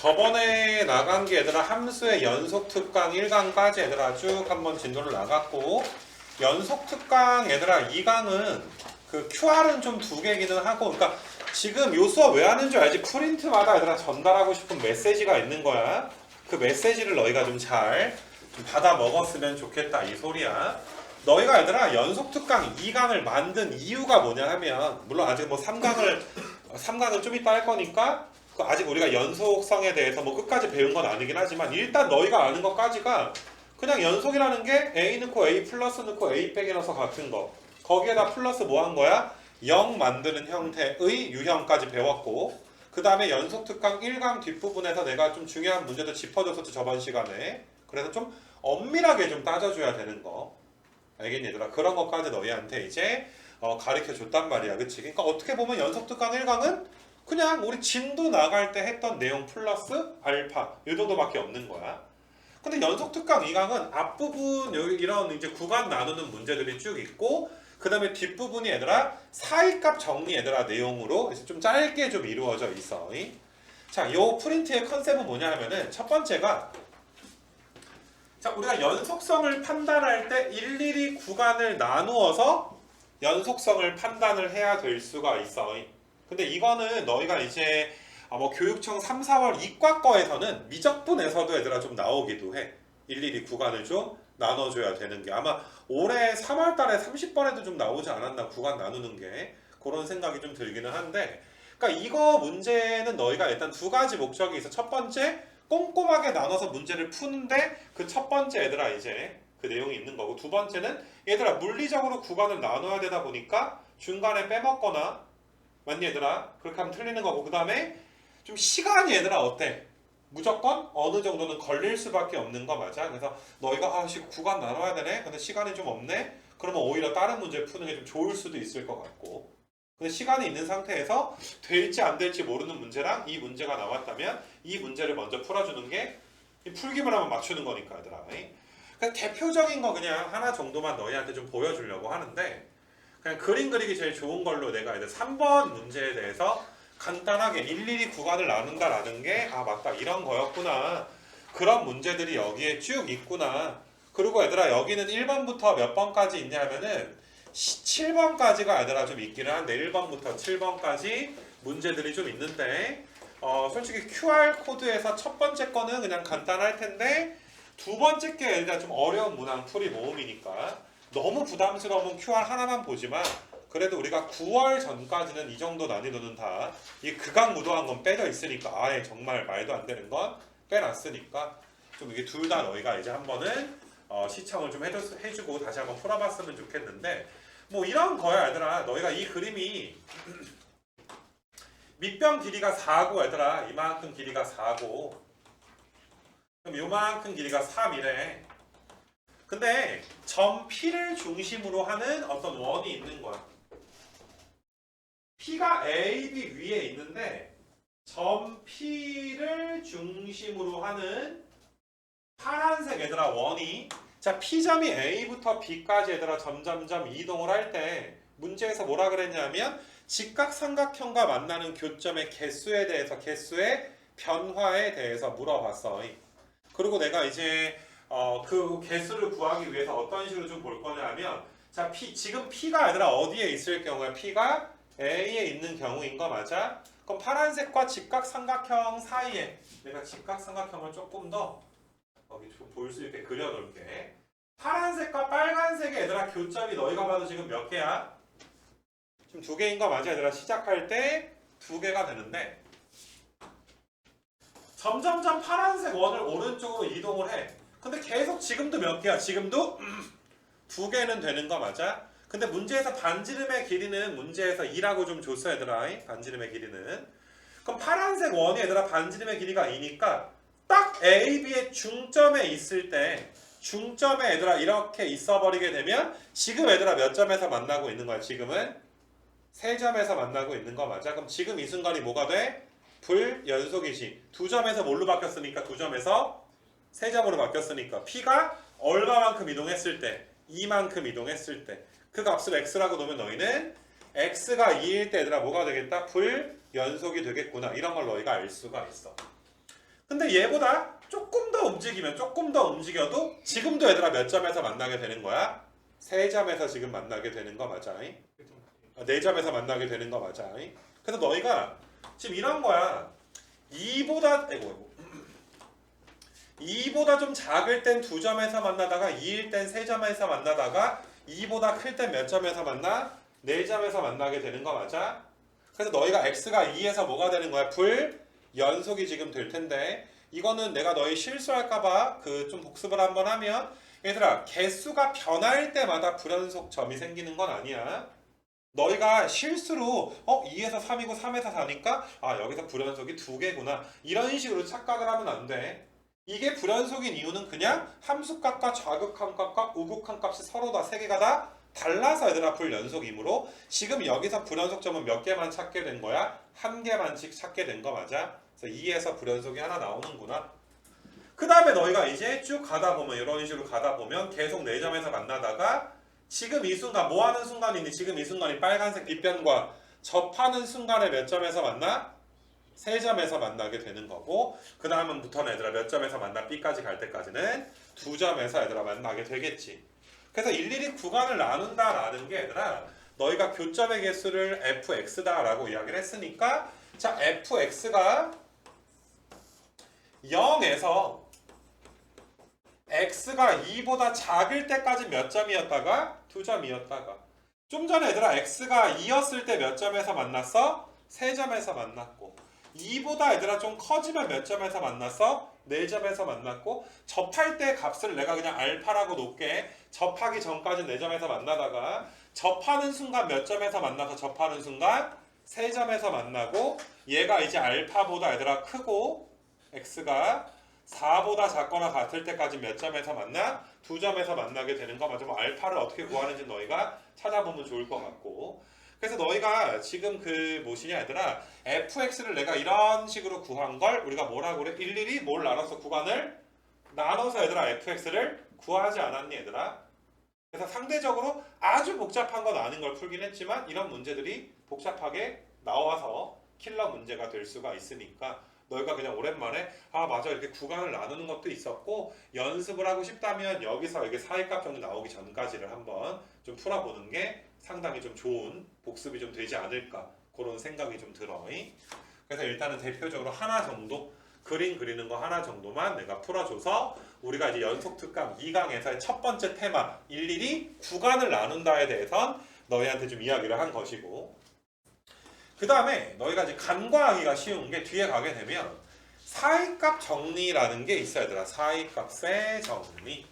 저번에 나간 게 얘들아 함수의 연속 특강 1강까지 얘들아 쭉 한번 진도를 나갔고, 연속 특강 얘들아 2강은 그 QR은 좀 두 개기는 하고, 그러니까 지금 요 수업 왜 하는 줄 알지? 프린트마다 얘들아 전달하고 싶은 메시지가 있는 거야. 그 메시지를 너희가 좀 잘 받아 먹었으면 좋겠다 이 소리야. 너희가 얘들아 연속 특강 2강을 만든 이유가 뭐냐 하면, 물론 아직 뭐 3강은 좀 이따 할 거니까 아직 우리가 연속성에 대해서 뭐 끝까지 배운 건 아니긴 하지만, 일단 너희가 아는 것까지가 그냥 연속이라는 게 A 넣고 A 플러스 넣고 A 빼기 넣어서 같은 거, 거기에다 플러스 뭐 한 거야? 0 만드는 형태의 유형까지 배웠고, 그 다음에 연속 특강 1강 뒷부분에서 내가 좀 중요한 문제도 짚어줬었지 저번 시간에. 그래서 좀 엄밀하게 좀 따져줘야 되는 거 알겠니 얘들아? 그런 것까지 너희한테 이제 가르쳐 줬단 말이야, 그치? 그러니까 어떻게 보면 연속 특강 1강은 그냥 우리 진도 나갈 때 했던 내용 플러스 알파 이 정도밖에 없는 거야. 근데 연속 특강 2강은 앞부분 여기 이런 이제 구간 나누는 문제들이 쭉 있고, 그 다음에 뒷부분이 얘들아 사이값 정리 얘들아 내용으로 좀 짧게 좀 이루어져 있어. 자, 요 프린트의 컨셉은 뭐냐 하면은, 첫 번째가, 자, 우리가 연속성을 판단할 때 일일이 구간을 나누어서 연속성을 판단을 해야 될 수가 있어. 근데 이거는 너희가 이제 뭐 교육청 3, 4월 이과과에서는 미적분에서도 얘들아 좀 나오기도 해. 일일이 구간을 좀 나눠줘야 되는 게 아마 올해 3월 달에 30번에도 좀 나오지 않았나, 구간 나누는 게. 그런 생각이 좀 들기는 한데, 그러니까 이거 문제는 너희가 일단 두 가지 목적이 있어. 첫 번째, 꼼꼼하게 나눠서 문제를 푸는데 그 첫 번째 얘들아 이제 그 내용이 있는 거고, 두 번째는 얘들아 물리적으로 구간을 나눠야 되다 보니까 중간에 빼먹거나, 맞니 얘들아? 그렇게 하면 틀리는 거고, 그 다음에 좀 시간이 얘들아 어때? 무조건 어느 정도는 걸릴 수밖에 없는 거 맞아? 그래서 너희가 구간 나눠야 되네? 근데 시간이 좀 없네? 그러면 오히려 다른 문제 푸는 게 좀 좋을 수도 있을 것 같고, 근데 시간이 있는 상태에서 될지 안 될지 모르는 문제랑 이 문제가 나왔다면 이 문제를 먼저 풀어주는 게 풀기만 하면 맞추는 거니까 얘들아. 그냥 대표적인 거 그냥 하나 정도만 너희한테 좀 보여주려고 하는데, 그냥 그림 그리기 제일 좋은 걸로 내가 이제 3번 문제에 대해서 간단하게 일일이 구간을 나눈다라는 게, 아 맞다 이런 거였구나, 그런 문제들이 여기에 쭉 있구나. 그리고 얘들아 여기는 1번부터 몇 번까지 있냐면은 7번까지가 얘들아 좀 있기는 한데, 1번부터 7번까지 문제들이 좀 있는데, 솔직히 QR코드에서 첫 번째 거는 그냥 간단할 텐데, 두 번째 게 얘들아 좀 어려운 문항 풀이 모음이니까 너무 부담스러우면 QR 하나만 보지만, 그래도 우리가 9월 전까지는 이 정도 난이도는 다 이 극악무도한 건 빼져 있으니까, 아예 정말 말도 안 되는 건 빼놨으니까 좀 이게 둘 다 너희가 이제 한 번은 시청을 좀 해주고 다시 한번 풀어봤으면 좋겠는데, 뭐 이런 거야 얘들아. 너희가 이 그림이 밑변 길이가 4고 얘들아 이만큼 길이가 4고, 그럼 요만큼 길이가 3이래. 근데 점 P를 중심으로 하는 어떤 원이 있는 거야. P가 A, B 위에 있는데 점 P를 중심으로 하는 파란색 얘들아 원이, 자 P점이 A부터 B까지 얘들아 점점점 이동을 할 때 문제에서 뭐라 그랬냐면, 직각삼각형과 만나는 교점의 개수에 대해서, 개수의 변화에 대해서 물어봤어. 그리고 내가 이제 그 개수를 구하기 위해서 어떤 식으로 좀 볼 거냐면, 자 지금 P가 얘들아 어디에 있을 경우에, P가 A에 있는 경우인 거 맞아? 그럼 파란색과 직각삼각형 사이에 내가 직각삼각형을 조금 더 여기 좀 보일 수 있게 그려놓을게. 파란색과 빨간색의 얘들아 교점이 너희가 봐도 지금 몇 개야? 지금 두 개인 거 맞아 얘들아? 시작할 때 두 개가 되는데, 점점점 파란색 원을 오른쪽으로 이동을 해. 근데 계속 지금도 몇 개야? 지금도 두 개는 되는 거 맞아? 근데 문제에서 반지름의 길이는 문제에서 2라고 좀 줬어 얘들아. 반지름의 길이는. 그럼 파란색 원이 얘들아 반지름의 길이가 2니까 딱 A, B의 중점에 있을 때, 중점에 얘들아 이렇게 있어버리게 되면, 지금 얘들아 몇 점에서 만나고 있는 거야? 지금은 3점에서 만나고 있는 거 맞아? 그럼 지금 이 순간이 뭐가 돼? 불연속이지. 2점에서 뭘로 바뀌었으니까? 2점에서 3점으로 바뀌었으니까 P가 얼마만큼 이동했을 때? 이만큼 이동했을 때 그 값을 x라고 놓으면 너희는 x가 2일 때 얘들아 뭐가 되겠다? 불연속이 되겠구나. 이런 걸 너희가 알 수가 있어. 근데 얘보다 조금 더 움직이면 조금 더 움직여도 지금도 얘들아 몇 점에서 만나게 되는 거야? 3점에서 지금 만나게 되는 거 맞아? 4점에서 만나게 되는 거 맞아? 그래서 너희가 지금 이런 거야. 2보다 좀 작을 땐 2점에서 만나다가 2일 땐 3점에서 만나다가 2보다 클 땐 몇 점에서 만나? 4점에서 만나게 되는 거 맞아? 그래서 너희가 x가 2에서 뭐가 되는 거야? 불연속이 지금 될 텐데 이거는 내가 너희 실수할까봐 그 좀 복습을 한번 하면 얘들아 개수가 변할 때마다 불연속 점이 생기는 건 아니야. 너희가 실수로 2에서 3이고 3에서 4니까 여기서 불연속이 2개구나 이런 식으로 착각을 하면 안 돼. 이게 불연속인 이유는 그냥 함수값과 좌극함값과 우극함값이 서로 다 3개가 다 달라서 얘들아 불연속이므로 지금 여기서 불연속점은 몇 개만 찾게 된 거야? 1개만씩 찾게 된 거 맞아? 그래서 2에서 불연속이 하나 나오는구나. 그 다음에 너희가 이제 쭉 가다 보면 이런 식으로 가다 보면 계속 4점에서 만나다가 지금 이 순간 뭐 하는 순간이니? 지금 이 순간이 빨간색 빗변과 접하는 순간에 몇 점에서 만나? 3점에서 만나게 되는 거고 그 다음부터는 얘들아 몇 점에서 만나? B까지 갈 때까지는 2점에서 얘들아 만나게 되겠지. 그래서 일일이 구간을 나눈다라는 게 얘들아 너희가 교점의 개수를 fx다라고 이야기를 했으니까 자 fx가 0에서 x가 2보다 작을 때까지 몇 점이었다가 2점이었다가 좀 전에 얘들아 x가 2였을 때 몇 점에서 만났어? 3점에서 만났고 2보다 얘들아 좀 커지면 몇 점에서 만났어? 4점에서 만났고 접할 때 값을 내가 그냥 알파라고 놓게 접하기 전까지 4점에서 만나다가 접하는 순간 몇 점에서 만나서 접하는 순간 3점에서 만나고 얘가 이제 알파보다 얘들아 크고 x가 4보다 작거나 같을 때까지 몇 점에서 만나? 2점에서 만나게 되는 거 맞아. 뭐 알파를 어떻게 구하는지 너희가 찾아보면 좋을 것 같고 그래서 너희가 지금 그 뭐시냐 얘들아 fx를 내가 이런 식으로 구한 걸 우리가 뭐라고 그래? 일일이 뭘 나눠서 구간을 나눠서 얘들아 fx를 구하지 않았니 얘들아? 그래서 상대적으로 아주 복잡한 건 아닌 걸 풀긴 했지만 이런 문제들이 복잡하게 나와서 킬러 문제가 될 수가 있으니까 너희가 그냥 오랜만에 맞아 이렇게 구간을 나누는 것도 있었고 연습을 하고 싶다면 여기서 이게 사이값 정리 나오기 전까지를 한번 좀 풀어보는 게 상당히 좀 좋은 복습이 좀 되지 않을까 그런 생각이 좀 들어. 그래서 일단은 대표적으로 하나 정도 그림 그리는 거 하나 정도만 내가 풀어줘서 우리가 이제 연속특강 2강에서의 첫 번째 테마 일일이 구간을 나눈다에 대해선 너희한테 좀 이야기를 한 것이고 그 다음에 너희가 이제 간과하기가 쉬운 게 뒤에 가게 되면 사이값 정리라는 게 있어야 되더라. 사이값의 정리.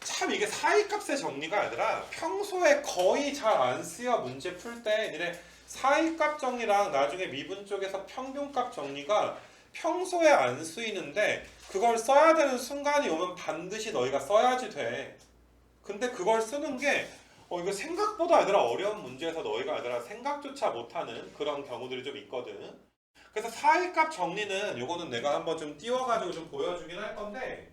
참 이게 사이값의 정리가 아니라 평소에 거의 잘 안 쓰여 문제 풀 때 니네 사이값 정리랑 나중에 미분 쪽에서 평균값 정리가 평소에 안 쓰이는데 그걸 써야 되는 순간이 오면 반드시 너희가 써야지 돼. 근데 그걸 쓰는 게 이거 생각보다 얘들아 어려운 문제에서 너희가 얘들아 생각조차 못하는 그런 경우들이 좀 있거든. 그래서 사이값 정리는 요거는 내가 한번 좀 띄워가지고 좀 보여주긴 할 건데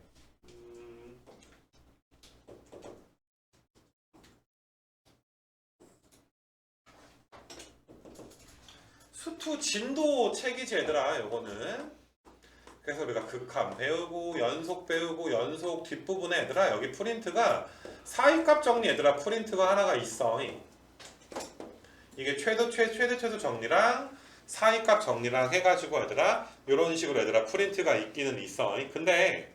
수투 진도 책이지 얘들아 요거는. 그래서 우리가 극함 배우고 연속 배우고 연속 뒷부분에 얘들아 여기 프린트가 사이값 정리 얘들아 프린트가 하나가 있어. 이게 최대 최소 정리랑 사이값 정리랑 해가지고 얘들아 이런 식으로 얘들아 프린트가 있기는 있어. 근데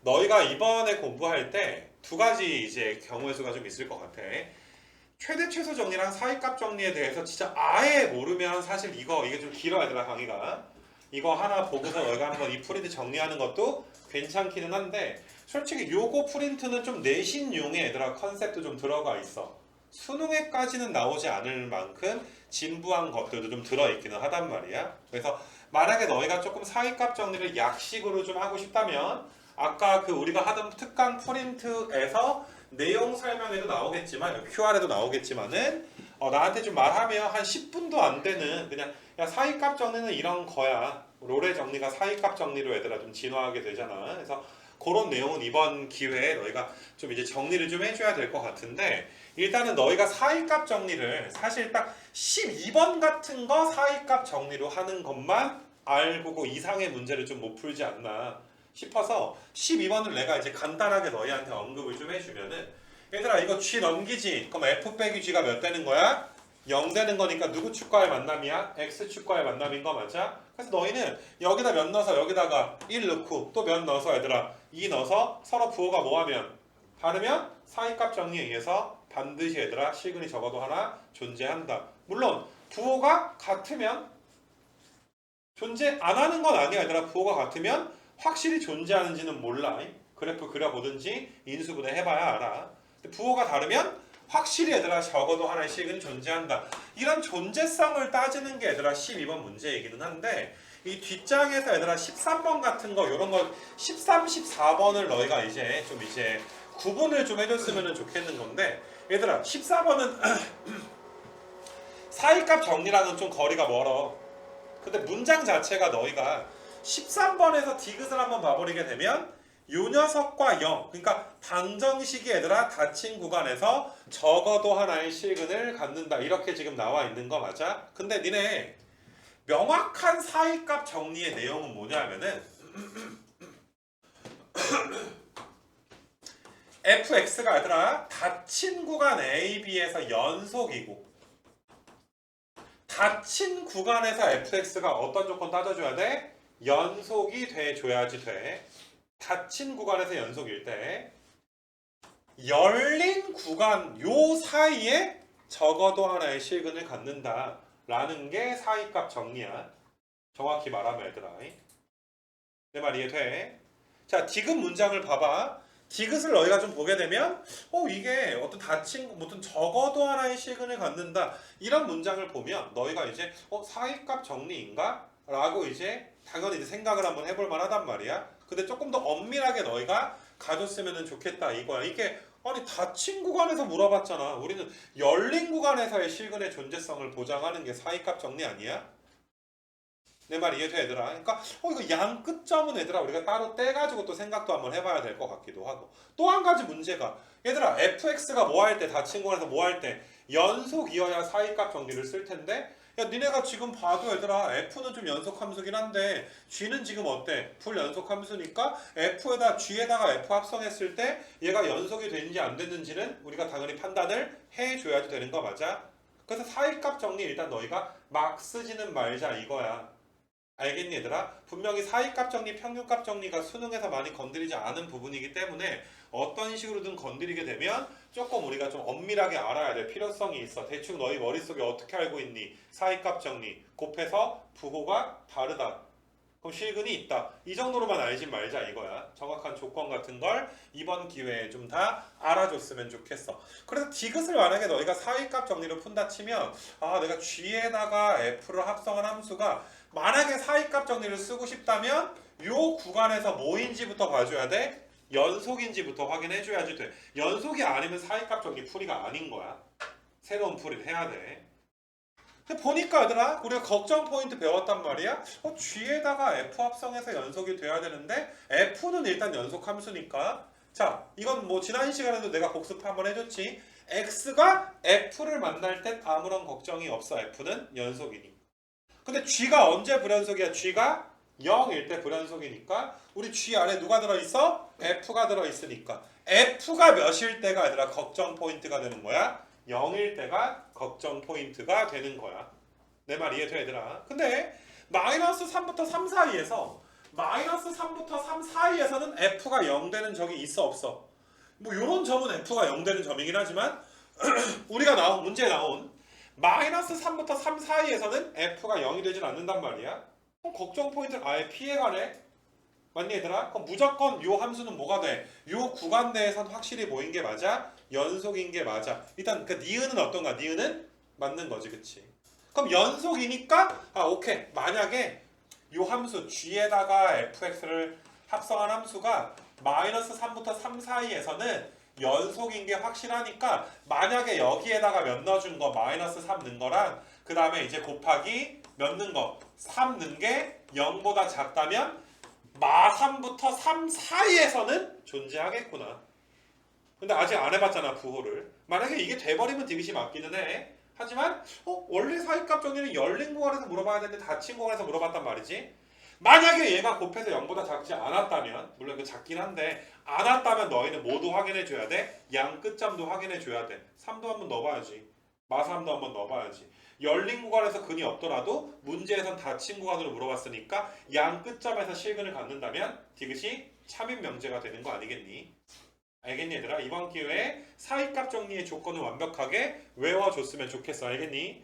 너희가 이번에 공부할 때 두 가지 이제 경우의 수가 좀 있을 것 같아. 최대 최소 정리랑 사이값 정리에 대해서 진짜 아예 모르면 사실 이게 좀 길어 얘들아 강의가. 이거 하나 보고서 너희가 한번 이 프린트 정리하는 것도 괜찮기는 한데 솔직히 요거 프린트는 좀 내신용의 얘들아 컨셉도 좀 들어가 있어. 수능에까지는 나오지 않을 만큼 진부한 것들도 좀 들어있기는 하단 말이야. 그래서 만약에 너희가 조금 사이값 정리를 약식으로 좀 하고 싶다면 아까 그 우리가 하던 특강 프린트에서 내용 설명에도 나오겠지만 QR에도 나오겠지만은 나한테 좀 말하면 한 10분도 안 되는 그냥 야 사이값 정리는 이런 거야. 롤의 정리가 사이값 정리로 얘들아 좀 진화하게 되잖아. 그래서 그런 내용은 이번 기회에 너희가 좀 이제 정리를 좀 해줘야 될 것 같은데, 일단은 너희가 사이값 정리를 사실 딱 12번 같은 거 사이값 정리로 하는 것만 알고 그 이상의 문제를 좀 못 풀지 않나 싶어서 12번을 내가 이제 간단하게 너희한테 언급을 좀 해주면은, 얘들아 이거 G 넘기지? 그럼 F 빼기 G가 몇 되는 거야? 0 되는 거니까 누구 축과의 만남이야? X 축과의 만남인 거 맞아? 그래서 너희는 여기다 몇 넣어서 여기다가 1 넣고 또 몇 넣어서 얘들아 2 넣어서 서로 부호가 뭐하면 다르면 사이값 정리에 의해서 반드시 얘들아 시그널이 적어도 하나 존재한다. 물론 부호가 같으면 존재 안 하는 건 아니야. 얘들아 부호가 같으면 확실히 존재하는지는 몰라. 그래프 그려보든지 인수분해 해봐야 알아. 근데 부호가 다르면 확실히 얘들아 적어도 하나의 식은 존재한다. 이런 존재성을 따지는 게 얘들아 12번 문제이기는 한데, 이 뒷장에서 얘들아 13번 같은 거 이런 거 13, 14번을 너희가 이제 좀 이제 구분을 좀 해줬으면 좋겠는 건데, 얘들아 14번은 사이값 정리랑은 좀 거리가 멀어. 근데 문장 자체가 너희가 13번에서 디귿을 한번 봐버리게 되면 요 녀석과 0, 그러니까 방정식이 얘들아 닫힌 구간에서 적어도 하나의 실근을 갖는다. 이렇게 지금 나와 있는 거 맞아? 근데 니네 명확한 사이값 정리의 내용은 뭐냐면은 fx가 얘들아 닫힌 구간 a, b에서 연속이고, 닫힌 구간에서 fx가 어떤 조건 따져줘야 돼? 연속이 돼줘야지 돼. 닫힌 구간에서 연속일 때 열린 구간 요 사이에 적어도 하나의 실근을 갖는다 라는 게 사이값 정리야. 정확히 말하면 얘들아 내 말 이해돼? 자 디귿 문장을 봐봐. 디귿을 너희가 좀 보게 되면 이게 어떤 닫힌 어떤 적어도 하나의 실근을 갖는다 이런 문장을 보면 너희가 이제 사이값 정리인가? 라고 이제 당연히 이제 생각을 한번 해볼 만하단 말이야. 근데 조금 더 엄밀하게 너희가 가졌으면 좋겠다 이거야. 이게 아니 닫힌 구간에서 물어봤잖아. 우리는 열린 구간에서의 실근의 존재성을 보장하는 게 사이값 정리 아니야? 내 말 이해돼 얘들아? 그러니까 이거 양 끝점은 얘들아 우리가 따로 떼가지고 또 생각도 한번 해봐야 될 것 같기도 하고, 또 한 가지 문제가 얘들아 fx가 뭐 할 때 닫힌 구간에서 뭐 할 때 연속이어야 사이값 정리를 쓸 텐데, 야 니네가 지금 봐도 얘들아 f는 좀 연속 함수긴 한데 g는 지금 어때? 불연속 함수니까 f에다 g에다가 f 합성했을 때 얘가 연속이 됐는지 안 됐는지는 우리가 당연히 판단을 해줘야지 되는 거 맞아? 그래서 사이값 정리 일단 너희가 막 쓰지는 말자 이거야. 알겠니 얘들아? 분명히 사이값 정리, 평균값 정리가 수능에서 많이 건드리지 않은 부분이기 때문에 어떤 식으로든 건드리게 되면 조금 우리가 좀 엄밀하게 알아야 될 필요성이 있어. 대충 너희 머릿속에 어떻게 알고 있니? 사이값 정리 곱해서 부호가 다르다. 그럼 실근이 있다. 이 정도로만 알지 말자 이거야. 정확한 조건 같은 걸 이번 기회에 좀 다 알아줬으면 좋겠어. 그래서 디귿을 만약에 너희가 사이값 정리로 푼다 치면 내가 g에다가 f를 합성한 함수가 만약에 사이값 정리를 쓰고 싶다면 요 구간에서 뭐인지부터 봐줘야 돼? 연속인지부터 확인해줘야지 돼. 연속이 아니면 사이값 정리 풀이가 아닌 거야. 새로운 풀이를 해야 돼. 근데 보니까 얘들아 우리가 걱정 포인트 배웠단 말이야. g에다가 f 합성해서 연속이 돼야 되는데 f는 일단 연속 함수니까, 자 이건 뭐 지난 시간에도 내가 복습 한번 해줬지. x가 f를 만날 땐 아무런 걱정이 없어. f는 연속이니. 근데 g가 언제 불연속이야? g가 0일 때 불연속이니까 우리 g 안에 누가 들어있어? f가 들어있으니까 f가 몇일 때가 얘들아 걱정 포인트가 되는 거야? 0일 때가 걱정 포인트가 되는 거야. 내 말 이해돼 얘들아? 근데 마이너스 3부터 3 사이에서 마이너스 3부터 3 사이에서는 f가 0 되는 적이 있어 없어? 뭐 요런 점은 f가 0 되는 점이긴 하지만 우리가 문제에 나온 마이너스 3부터 3 사이에서는 f가 0이 되진 않는단 말이야. 그럼 걱정 포인트를 아예 피해가네? 맞니 얘들아? 그럼 무조건 요 함수는 뭐가 돼? 요 구간 내에선 확실히 뭐인 게 맞아? 연속인 게 맞아. 일단 그 니은은 어떤가? 니은은 맞는 거지, 그치? 그럼 연속이니까 오케이. 만약에 요 함수 g에다가 fx를 합성한 함수가 마이너스 3부터 3 사이에서는 연속인 게 확실하니까 만약에 여기에다가 몇 넣어준 거 마이너스 3 넣은 거랑 그 다음에 이제 곱하기 몇 넣은 거 3 넣은 게 0보다 작다면 마 3부터 3 사이에서는 존재하겠구나. 근데 아직 안 해봤잖아, 부호를. 만약에 이게 돼버리면 디귿이 맞기는 해. 하지만 원래 사이값 정리는 열린 구간에서 물어봐야 되는데 닫힌 구간에서 물어봤단 말이지. 만약에 얘가 곱해서 0보다 작지 않았다면, 물론 그 작긴 한데 않았다면 너희는 모두 확인해 줘야 돼. 양 끝점도 확인해 줘야 돼. 3도 한번 넣어봐야지. 마 3도 한번 넣어봐야지. 열린 구간에서 근이 없더라도 문제에선 닫힌 구간으로 물어봤으니까 양 끝점에서 실근을 갖는다면 디귿이 참인 명제가 되는 거 아니겠니? 알겠니 얘들아? 이번 기회에 사이값 정리의 조건을 완벽하게 외워줬으면 좋겠어. 알겠니?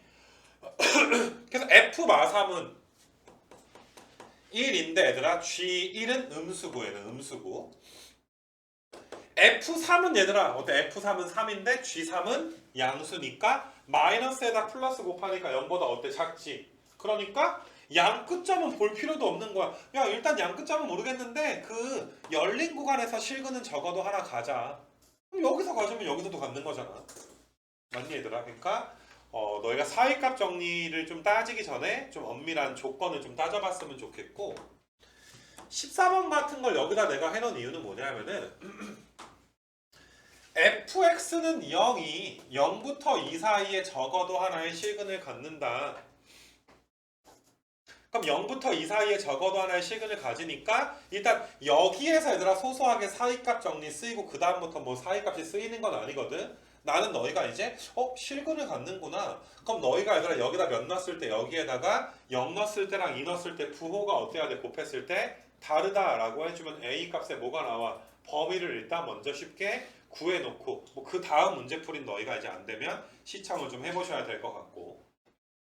그래서 F 마3은 1인데 얘들아 G1은 음수고 얘는 음수고 F3은 얘들아 어때? F3은 3인데 G3은 양수니까 마이너스에다 플러스 곱하니까 0보다 어때? 작지? 그러니까 양 끝점은 볼 필요도 없는 거야. 야 일단 양 끝점은 모르겠는데 그 열린 구간에서 실근은 적어도 하나 가자. 그럼 여기서 가주면 여기서도 갖는 거잖아. 맞니 얘들아? 그러니까 너희가 사이값 정리를 좀 따지기 전에 좀 엄밀한 조건을 좀 따져봤으면 좋겠고 14번 같은 걸 여기다 내가 해놓은 이유는 뭐냐면은 fx는 0이 0부터 2 사이에 적어도 하나의 실근을 갖는다. 그럼 0부터 2 사이에 적어도 하나의 실근을 가지니까 일단 여기에서 얘들아 소소하게 사이값 정리 쓰이고 그 다음부터 뭐 사이값이 쓰이는 건 아니거든. 나는 너희가 이제 실근을 갖는구나. 그럼 너희가 얘들아 여기다 몇 넣었을 때 여기에다가 0 넣었을 때랑 2 넣었을 때 부호가 어때야 돼? 곱했을 때 다르다라고 해주면 A 값에 뭐가 나와? 범위를 일단 먼저 쉽게 구해놓고 뭐 그 다음 문제풀이는 너희가 이제 안 되면 시청을 좀 해보셔야 될 것 같고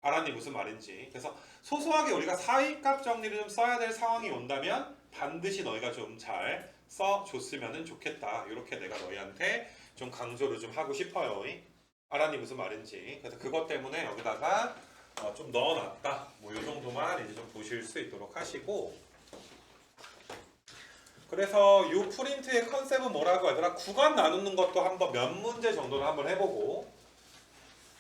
알았니 무슨 말인지. 그래서 소소하게 우리가 사이값 정리를 좀 써야 될 상황이 온다면 반드시 너희가 좀 잘 써줬으면 좋겠다. 이렇게 내가 너희한테 좀 강조를 좀 하고 싶어요. 알았니 무슨 말인지. 그래서 그것 때문에 여기다가 좀 넣어놨다. 뭐 이 정도만 이제 좀 보실 수 있도록 하시고. 그래서 이 프린트의 컨셉은 뭐라고 하더라? 구간 나누는 것도 한번 몇 문제 정도는 한번 해보고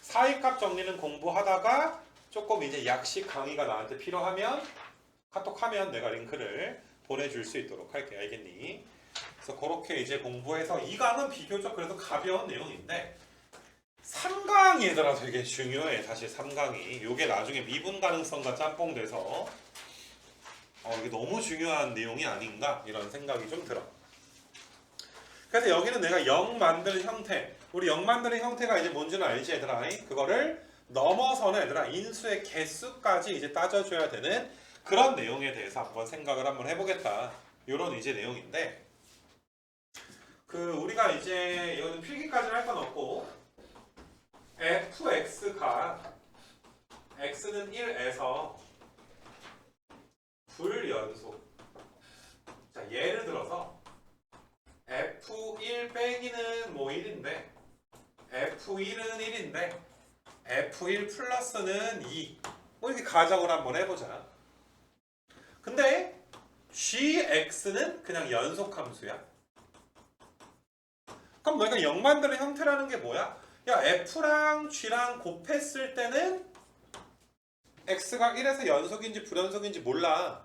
사이값 정리는 공부하다가 조금 이제 약식 강의가 나한테 필요하면 카톡하면 내가 링크를 보내줄 수 있도록 할게. 알겠니? 그래서 그렇게 이제 공부해서 2강은 비교적 그래도 가벼운 내용인데 3강이 얘들아 되게 중요해. 사실 3강이 요게 나중에 미분 가능성과 짬뽕 돼서 이게 너무 중요한 내용이 아닌가 이런 생각이 좀 들어. 그래서 여기는 내가 0 만드는 형태, 우리 0 만드는 형태가 이제 뭔지는 알지 얘들아? 그거를 넘어서는 얘들아 인수의 개수까지 이제 따져줘야 되는 그런 내용에 대해서 한번 생각을 한번 해보겠다. 이런 이제 내용인데 우리가 이제 이거는 필기까지는 할 건 없고 fx가 x는 1에서 불연속. 자 예를 들어서 f1 빼기는 뭐 1인데 f1은 1인데 f1 플러스는 2. 뭐 이렇게 가정을 한번 해보자. 근데 gx는 그냥 연속함수야. 그럼 너희가 0 만드는 형태라는 게 뭐야? 야 f랑 g랑 곱했을 때는 x가 1에서 연속인지 불연속인지 몰라.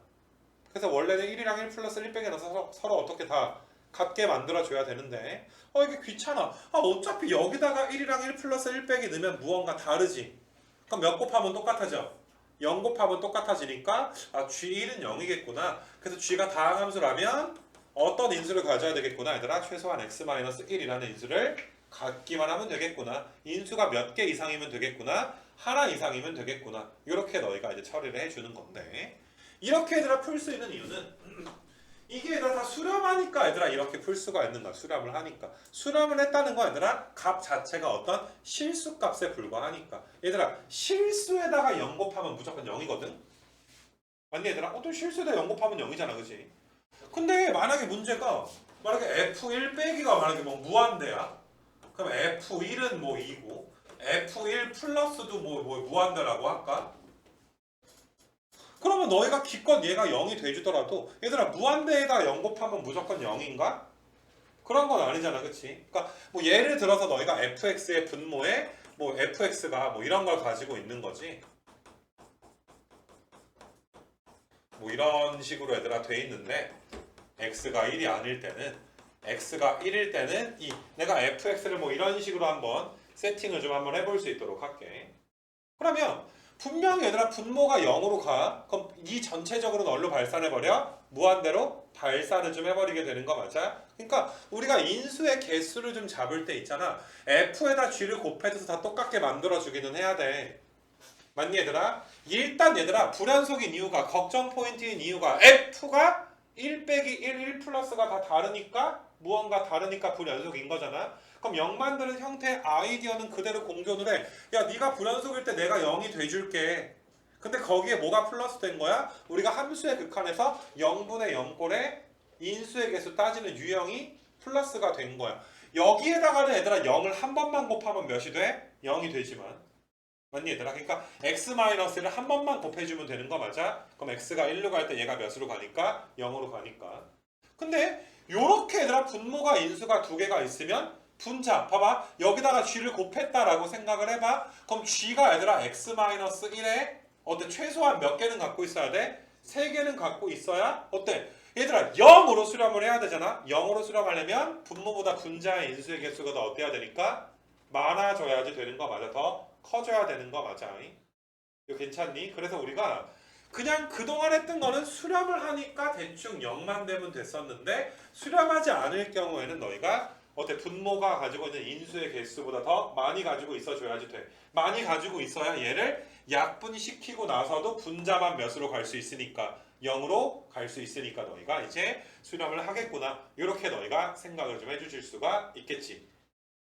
그래서 원래는 1이랑 1 플러스 1 빼기 넣어서 서로 어떻게 다 같게 만들어줘야 되는데 이게 귀찮아. 어차피 여기다가 1이랑 1 플러스 1 빼기 넣으면 무언가 다르지. 그럼 몇 곱하면 똑같아져? 0 곱하면 똑같아지니까 g1은 0이겠구나. 그래서 g가 다항함수라면 어떤 인수를 가져야 되겠구나 얘들아. 최소한 x-1이라는 인수를 갖기만 하면 되겠구나. 인수가 몇 개 이상이면 되겠구나. 하나 이상이면 되겠구나. 이렇게 너희가 이제 처리를 해주는 건데 이렇게 얘들아 풀 수 있는 이유는 이게 얘들아 다 수렴하니까 얘들아 이렇게 풀 수가 있는 거야. 수렴을 하니까. 수렴을 했다는 거 얘들아 값 자체가 어떤 실수값에 불과하니까. 얘들아 실수에다가 0 곱하면 무조건 0이거든. 맞니 얘들아? 어떤 실수에다가 0 곱하면 0이잖아. 그치? 근데 만약에 문제가 만약에 f1 빼기가 만약에 뭐 무한대야. 그럼 f1은 뭐 2고 f1 플러스도 뭐 무한대라고 할까? 그러면 너희가 기껏 얘가 0이 돼주더라도 얘들아 무한대에다 0 곱하면 무조건 0인가? 그런 건 아니잖아. 그치? 그러니까 뭐 예를 들어서 너희가 fx의 분모에 뭐 fx가 뭐 이런 걸 가지고 있는 거지. 뭐 이런 식으로 얘들아 돼 있는데 x가 1이 아닐 때는 x가 1일 때는 내가 fx를 뭐 이런 식으로 한번 세팅을 좀 한번 해볼 수 있도록 할게. 그러면 분명히 얘들아 분모가 0으로 가. 그럼 이 전체적으로 널로 발산해버려? 무한대로 발산을 좀 해버리게 되는 거 맞아? 그러니까 우리가 인수의 개수를 좀 잡을 때 있잖아. f에다 g를 곱해서 다 똑같게 만들어주기는 해야 돼. 맞니 얘들아? 일단 얘들아 불연속인 이유가 걱정 포인트인 이유가 f가 1 빼기 1, 1 플러스가 다 다르니까 무언가 다르니까 불연속인 거잖아. 그럼 0 만드는 형태의 아이디어는 그대로 공존을 해. 야 네가 불연속일 때 내가 0이 돼줄게. 근데 거기에 뭐가 플러스 된 거야? 우리가 함수의 극한에서 0분의 0꼴에 인수의 개수 따지는 유형이 플러스가 된 거야. 여기에다가는 얘들아 0을 한 번만 곱하면 몇이 돼? 0이 되지만. 맞니 얘들아? 그러니까 x-를 한 번만 곱해주면 되는 거 맞아? 그럼 x가 1로 갈 때 얘가 몇으로 가니까? 0으로 가니까. 근데 요렇게 얘들아 분모가 인수가 두 개가 있으면 분자 봐봐 여기다가 g를 곱했다라고 생각을 해봐. 그럼 g가 얘들아 x-1에 어때? 최소한 몇 개는 갖고 있어야 돼? 3개는 갖고 있어야 어때? 얘들아 0으로 수렴을 해야 되잖아. 0으로 수렴하려면 분모보다 분자의 인수의 개수가 더 어때야 되니까? 많아져야지 되는 거 맞아. 더 커져야 되는 거 맞아. 이거 괜찮니? 그래서 우리가 그냥 그동안 했던 거는 수렴을 하니까 대충 0만 되면 됐었는데 수렴하지 않을 경우에는 너희가 어때? 분모가 가지고 있는 인수의 개수보다 더 많이 가지고 있어줘야지 돼. 많이 가지고 있어야 얘를 약분시키고 나서도 분자만 몇으로 갈 수 있으니까 0으로 갈 수 있으니까 너희가 이제 수렴을 하겠구나. 이렇게 너희가 생각을 좀 해주실 수가 있겠지.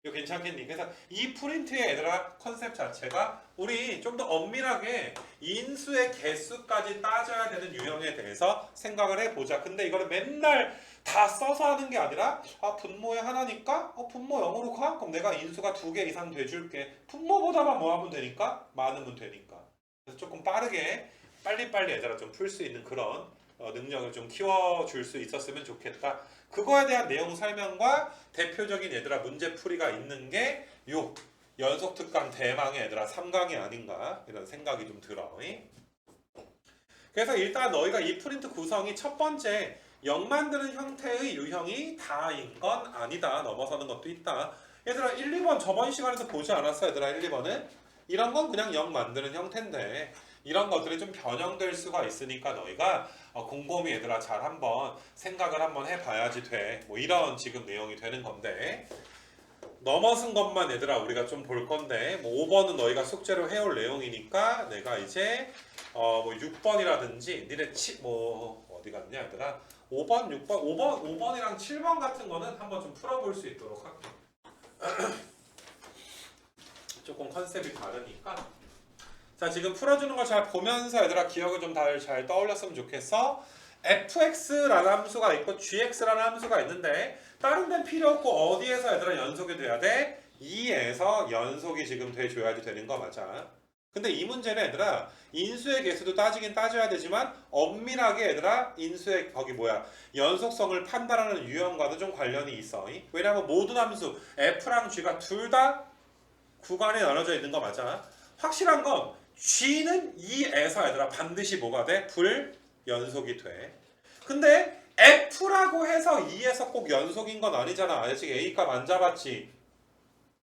이거 괜찮겠니? 그래서 이 프린트의 얘들아 컨셉 자체가 우리 좀 더 엄밀하게 인수의 개수까지 따져야 되는 유형에 대해서 생각을 해보자. 근데 이거를 맨날 다 써서 하는 게 아니라 분모의 하나니까 분모 0으로 가? 그럼 내가 인수가 2개 이상 돼줄게. 분모보다만 뭐 하면 되니까? 많으면 되니까. 그래서 조금 빠르게 빨리빨리 얘들아 좀 풀 수 있는 그런 능력을 좀 키워줄 수 있었으면 좋겠다. 그거에 대한 내용 설명과 대표적인 얘들아 문제풀이가 있는 게 요 연속특강 대망의 얘들아 3강이 아닌가 이런 생각이 좀 들어. 그래서 일단 너희가 이 프린트 구성이 첫 번째 0 만드는 형태의 유형이 다인 건 아니다. 넘어서는 것도 있다. 얘들아 1, 2번 저번 시간에도 보지 않았어? 얘들아 1, 2번은? 이런 건 그냥 0 만드는 형태인데 이런 것들이 좀 변형될 수가 있으니까 너희가 곰곰이 얘들아 잘 한번 생각을 한번 해봐야지 돼. 뭐 이런 지금 내용이 되는 건데 넘어선 것만 얘들아 우리가 좀 볼 건데 뭐 5번은 너희가 숙제로 해올 내용이니까 내가 이제 뭐 6번이라든지 니네 뭐 어디 갔냐 얘들아 5번, 6번, 5번이랑 7번 같은 거는 한번 좀 풀어볼 수 있도록 할게. 조금 컨셉이 다르니까 자 지금 풀어주는 걸 잘 보면서 얘들아 기억을 좀 잘 떠올렸으면 좋겠어. fx라는 함수가 있고 gx라는 함수가 있는데 다른 데는 필요 없고 어디에서 얘들아 연속이 돼야 돼? 2에서 연속이 지금 돼줘야지 되는 거 맞아. 근데 이 문제는 얘들아 인수의 개수도 따지긴 따져야 되지만 엄밀하게 얘들아 인수의 연속성을 판단하는 유형과도 좀 관련이 있어. 왜냐하면 모든 함수 f랑 g가 둘 다 구간에 나눠져 있는 거 맞아. 확실한 건 g는 2에서 얘들아 반드시 뭐가 돼? 불연속이 돼. 근데 f라고 해서 2에서 꼭 연속인 건 아니잖아. 아직 a 값 안 잡았지.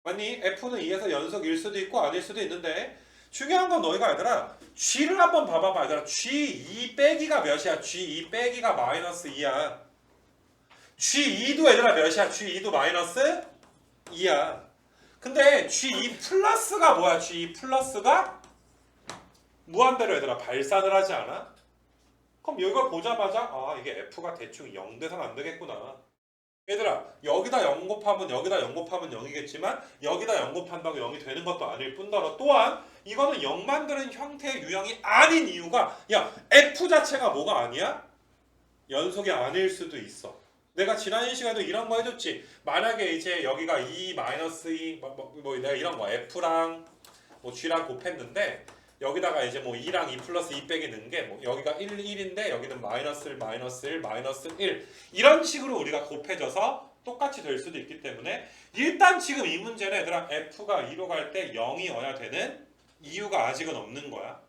맞니? f는 2에서 연속일 수도 있고 아닐 수도 있는데 중요한 건 너희가 얘들아 g를 한번 봐봐봐. 얘들아 g2 빼기가 몇이야? g2 빼기가 마이너스 2야. g2도 얘들아 몇이야? g2도 마이너스 2야. 근데 G2 플러스가 뭐야? G2 플러스가 무한대로 얘들아 발산을 하지 않아? 그럼 이걸 보자마자 이게 F가 대충 0 돼서는 안 되겠구나. 얘들아 여기다 0 곱하면 여기다 0 곱하면 0이겠지만 여기다 0 곱한다고 0이 되는 것도 아닐 뿐더러 또한 이거는 0 만드는 형태의 유형이 아닌 이유가 야 F 자체가 뭐가 아니야? 연속이 아닐 수도 있어. 내가 지난 시간에도 이런 거 해줬지. 만약에 이제 여기가 2 마이너스 2 내가 이런 거 F랑 뭐 G랑 곱했는데 여기다가 이제 뭐 2랑 2 플러스 2 빼기 넣은 게 뭐 여기가 1, 1인데 여기는 마이너스 1, 마이너스 1, 마이너스 1 이런 식으로 우리가 곱해져서 똑같이 될 수도 있기 때문에 일단 지금 이 문제는 얘들아 F가 2로 갈 때 0이어야 되는 이유가 아직은 없는 거야.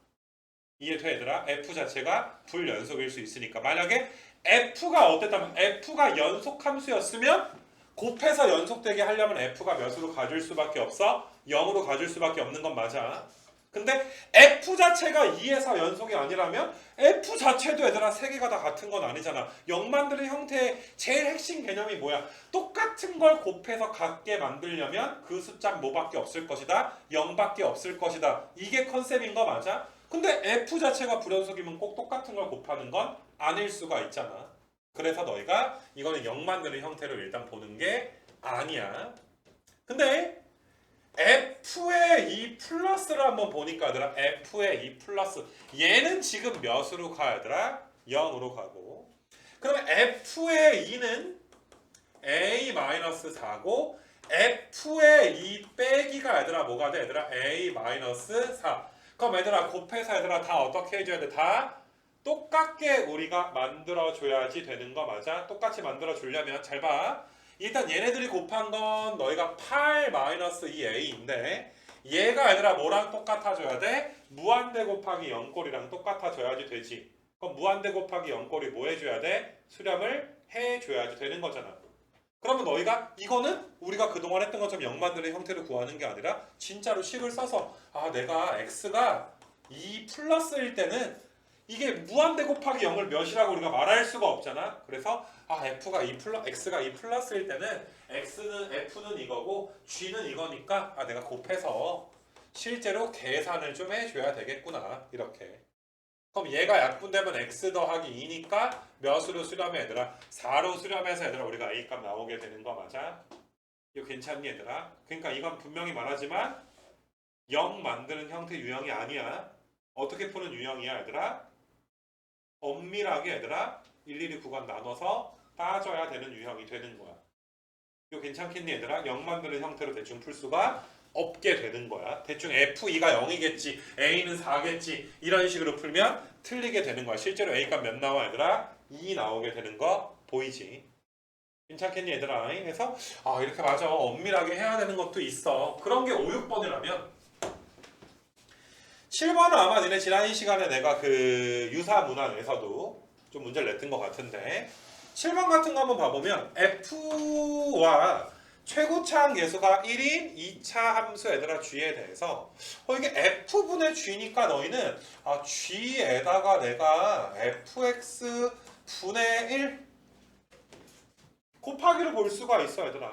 이해돼 얘들아? F 자체가 불연속일 수 있으니까. 만약에 F가 어땠다면 F가 연속함수였으면 곱해서 연속되게 하려면 F가 몇으로 가줄 수밖에 없어? 0으로 가줄 수밖에 없는 건 맞아. 근데 F 자체가 2에서 연속이 아니라면 F 자체도 얘들아 3개가 다 같은 건 아니잖아. 0 만드는 형태의 제일 핵심 개념이 뭐야? 똑같은 걸 곱해서 같게 만들려면 그 숫자는 뭐밖에 없을 것이다? 0밖에 없을 것이다. 이게 컨셉인 거 맞아? 근데 F 자체가 불연속이면 꼭 똑같은 걸 곱하는 건 아닐 수가 있잖아. 그래서 너희가 이거는 0 만드는 형태로 일단 보는 게 아니야. 근데 F의 2 플러스를 한번 보니까 얘들아 F의 2 플러스 얘는 지금 몇으로 가 얘들아? 0으로 가고 그러면 F의 2는 A-4고 F의 2 빼기가 얘들아 뭐가 돼? 얘들아 A-4 그럼 얘들아 곱해서 얘들아 다 어떻게 해줘야 돼? 다 똑같게 우리가 만들어줘야지 되는 거 맞아? 똑같이 만들어주려면 잘 봐. 일단 얘네들이 곱한 건 너희가 8-2a인데 얘가 얘들아 뭐랑 똑같아져야 돼? 무한대 곱하기 0꼴이랑 똑같아져야지 되지. 그럼 무한대 곱하기 0꼴이 뭐 해줘야 돼? 수렴을 해줘야지 되는 거잖아. 그러면 너희가 이거는 우리가 그동안 했던 것처럼 0 만드는 형태로 구하는 게 아니라 진짜로 식을 써서 아 내가 x가 2 플러스일 때는 이게 무한대 곱하기 0을 몇이라고 우리가 말할 수가 없잖아. 그래서 아 x가 2 플러스일 때는 f는 이거고 g는 이거니까 아 내가 곱해서 실제로 계산을 좀 해줘야 되겠구나. 이렇게. 그럼 얘가 약분되면 x 더하기 2니까 몇으로 수렴해 얘들아? 4로 수렴해서 얘들아 우리가 a값 나오게 되는 거 맞아? 이거 괜찮니 얘들아? 그러니까 이건 분명히 말하지만 0 만드는 형태 유형이 아니야. 어떻게 푸는 유형이야 얘들아? 엄밀하게 얘들아 1, 2, 9간 나눠서 따져야 되는 유형이 되는 거야. 이거 괜찮겠니 얘들아? 0 만드는 형태로 대충 풀 수가 없게 되는 거야. 대충 F2가 0이겠지 A는 4겠지 이런 식으로 풀면 틀리게 되는 거야. 실제로 A값 몇 나와 얘들아? 2 나오게 되는 거 보이지? 괜찮겠니 얘들아? 그래서 아 이렇게 맞아 엄밀하게 해야 되는 것도 있어. 그런 게 5, 6번이라면 7번은 아마 니네 지난 시간에 내가 그 유사 문항에서도 좀 문제를 냈던 것 같은데 7번 같은 거 한번 봐보면 F와 최고차항 계수가 1인 2차 함수 얘들아 G에 대해서 이게 F분의 G니까 너희는 아 G에다가 내가 Fx 분의 1 곱하기를 볼 수가 있어 얘들아.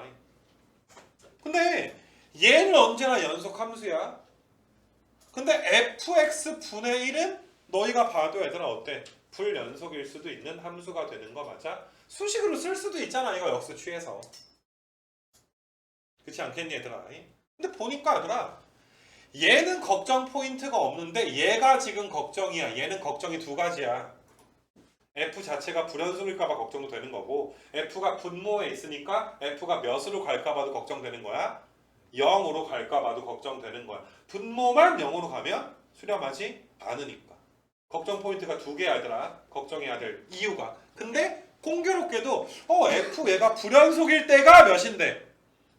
근데 얘는 언제나 연속 함수야. 근데 fx 분의 1은 너희가 봐도 얘들아 어때? 불연속일 수도 있는 함수가 되는 거 맞아? 수식으로 쓸 수도 있잖아 이거 역수 취해서. 그렇지 않겠니 얘들아? 근데 보니까 얘들아 얘는 걱정 포인트가 없는데 얘가 지금 걱정이야. 얘는 걱정이 두 가지야. f 자체가 불연속일까봐 걱정도 되는 거고 f가 분모에 있으니까 f가 몇으로 갈까봐도 걱정되는 거야. 0으로 갈까봐도 걱정되는 거야. 분모만 0으로 가면 수렴하지 않으니까. 걱정 포인트가 두 개야 얘들아. 걱정해야 될 이유가. 근데 공교롭게도 f 얘가 불연속일 때가 몇인데?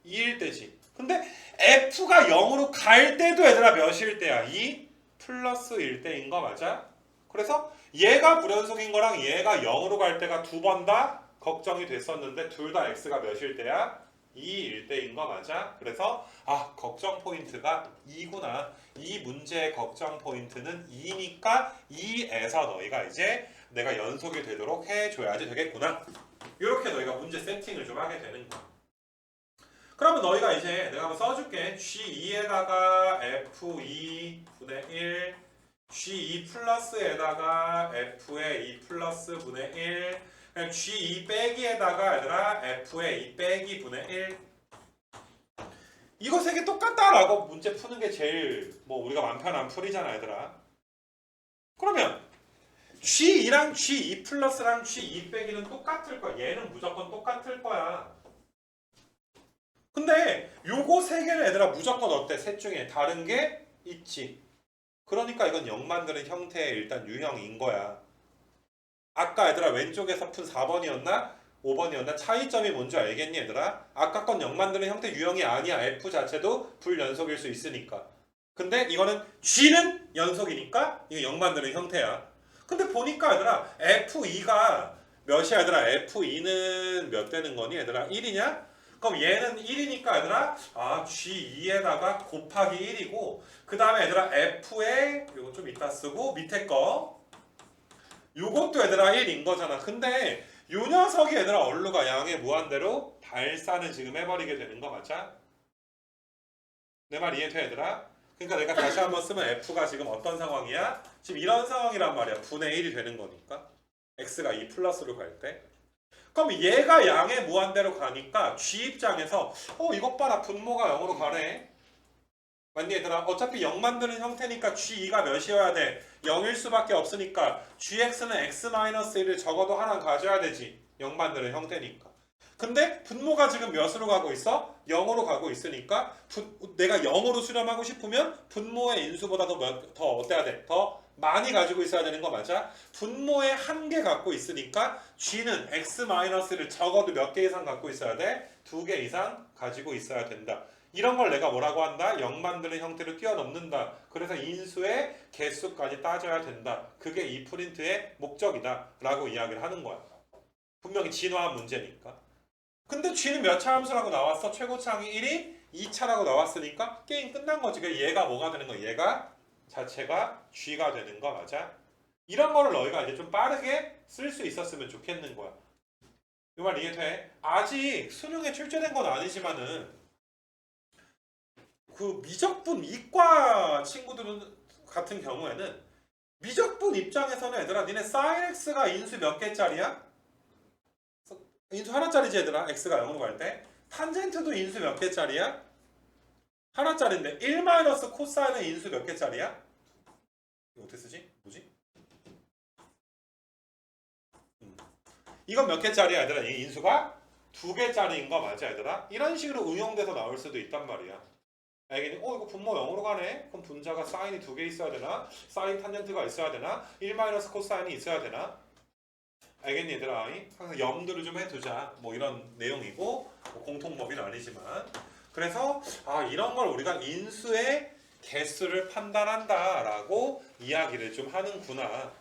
2일 때지. 근데 f가 0으로 갈 때도 얘들아 몇일 때야? 2 플러스 1 때인 거 맞아? 그래서 얘가 불연속인 거랑 얘가 0으로 갈 때가 두 번 다 걱정이 됐었는데 둘 다 x가 몇일 때야? 2일 때인 거 맞아? 그래서 아 걱정 포인트가 2구나. 이 문제의 걱정 포인트는 2니까 2에서 너희가 이제 내가 연속이 되도록 해줘야지 되겠구나. 이렇게 너희가 문제 세팅을 좀 하게 되는 거야. 그러면 너희가 이제 내가 한번 써줄게. G2에다가 F2 분의 1 G2 플러스에다가 F의 2 플러스 분의 1 G2 빼기에다가 얘들아 F의 2 빼기 분의 1 이거 세 개 똑같다라고 문제 푸는 게 제일 뭐 우리가 맘 편한 풀이잖아 얘들아. 그러면 G2랑 G2 플러스랑 G2 빼기는 똑같을 거야. 얘는 무조건 똑같을 거야. 근데 요거 세 개는 얘들아 무조건 어때? 셋 중에 다른 게 있지. 그러니까 이건 0 만드는 형태의 일단 유형인 거야. 아까 얘들아 왼쪽에서 푼 4번이었나? 5번이었나? 차이점이 뭔지 알겠니 얘들아? 아까 건 0 만드는 형태 유형이 아니야. F 자체도 불연속일 수 있으니까. 근데 이거는 G는 연속이니까 이거 0 만드는 형태야. 근데 보니까 얘들아 F2가 몇이야 얘들아? F2는 몇 되는 거니 얘들아? 1이냐? 그럼 얘는 1이니까 얘들아 G2에다가 곱하기 1이고 그 다음에 얘들아 F에 이거 좀 이따 쓰고 밑에 거 요것도 얘들아 1인 거잖아. 근데 요 녀석이 얘들아 얼루가 양의 무한대로 발산을 지금 해버리게 되는 거 맞아? 내 말 이해돼 얘들아? 그러니까 내가 다시 한번 쓰면 F가 지금 어떤 상황이야? 지금 이런 상황이란 말이야. 분의 1이 되는 거니까 X가 2 플러스로 갈 때 그럼 얘가 양의 무한대로 가니까 G 입장에서 이것 봐라 분모가 0으로 가네. 맞니 얘들아? 어차피 0 만드는 형태니까 G2가 몇이어야 돼? 0일 수밖에 없으니까 GX는 X-1을 적어도 하나 가져야 되지. 0 만드는 형태니까. 근데 분모가 지금 몇으로 가고 있어? 0으로 가고 있으니까 내가 0으로 수렴하고 싶으면 분모의 인수보다 더 어때야 돼? 더 많이 가지고 있어야 되는 거 맞아? 분모의 한 개 갖고 있으니까 G는 X-를 적어도 몇 개 이상 갖고 있어야 돼? 2개 이상 가지고 있어야 된다. 이런 걸 내가 뭐라고 한다? 0 만드는 형태로 뛰어넘는다. 그래서 인수의 개수까지 따져야 된다. 그게 이 프린트의 목적이다. 라고 이야기를 하는 거야. 분명히 진화한 문제니까. 근데 G는 몇 차 함수라고 나왔어? 최고차항이 1이 2차라고 나왔으니까 게임 끝난 거지. 얘가 뭐가 되는 거야? 얘가 자체가 G가 되는 거 맞아? 이런 거를 너희가 이제 좀 빠르게 쓸 수 있었으면 좋겠는 거야. 이 말 이해돼? 아직 수능에 출제된 건 아니지만은 그 미적분 이과 친구들 같은 경우에는 미적분 입장에서는 얘들아 니네 sin x가 인수 몇 개짜리야? 인수 하나짜리지 얘들아 x가 0으로 갈 때 탄젠트도 인수 몇 개짜리야? 하나짜리인데 1 마이너스 코사인은 인수 몇 개짜리야? 이거 어떻게 쓰지? 뭐지? 이건 몇 개짜리야 얘들아? 이 인수가 2개짜리인 거 맞아 얘들아? 이런 식으로 응용돼서 나올 수도 있단 말이야. 알겠니? 이거 분모 0으로 가네? 그럼 분자가 사인이 2개 있어야 되나? 사인 탄젠트가 있어야 되나? 1 마이너스 코사인이 있어야 되나? 알겠니 얘들아? 항상 염두를 좀 해두자. 뭐 이런 내용이고 뭐 공통법은 아니지만 그래서 이런 걸 우리가 인수의 개수를 판단한다 라고 이야기를 좀 하는구나.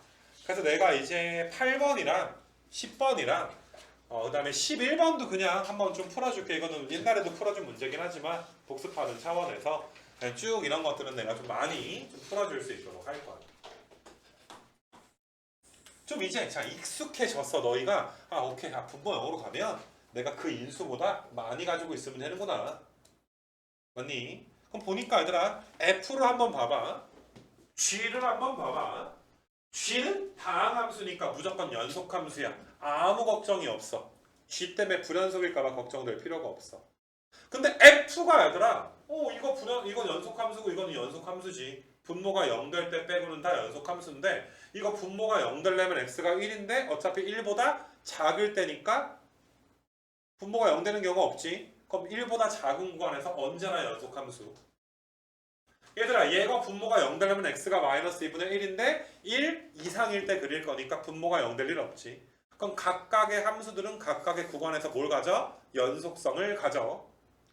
그래서 내가 이제 8번이랑 10번이랑 그 다음에 11번도 그냥 한번 좀 풀어줄게. 이거는 옛날에도 풀어준 문제긴 하지만 복습하는 차원에서 그냥 쭉 이런 것들은 내가 좀 많이 좀 풀어줄 수 있도록 할 거야. 좀 이제 익숙해졌어. 너희가 오케이 분모 0으로 가면 내가 그 인수보다 많이 가지고 있으면 되는구나. 맞니? 그럼 보니까 얘들아 F를 한번 봐봐. G를 한번 봐봐. G는 다항함수니까 무조건 연속함수야. 아무 걱정이 없어. G 때문에 불연속일까봐 걱정될 필요가 없어. 근데 F가 얘들아 이건 연속함수고 이거는 연속함수지. 분모가 0 될 때 빼고는 다 연속함수인데 이거 분모가 0 되려면 x가 1인데 어차피 1보다 작을 때니까 분모가 0 되는 경우가 없지. 그럼 1보다 작은 구간에서 언제나 연속함수. 얘들아 얘가 분모가 0 되려면 x가 마이너스 2분의 1인데 1 이상일 때 그릴 거니까 분모가 0 될 일 없지. 그럼 각각의 함수들은 각각의 구간에서 뭘 가져? 연속성을 가져.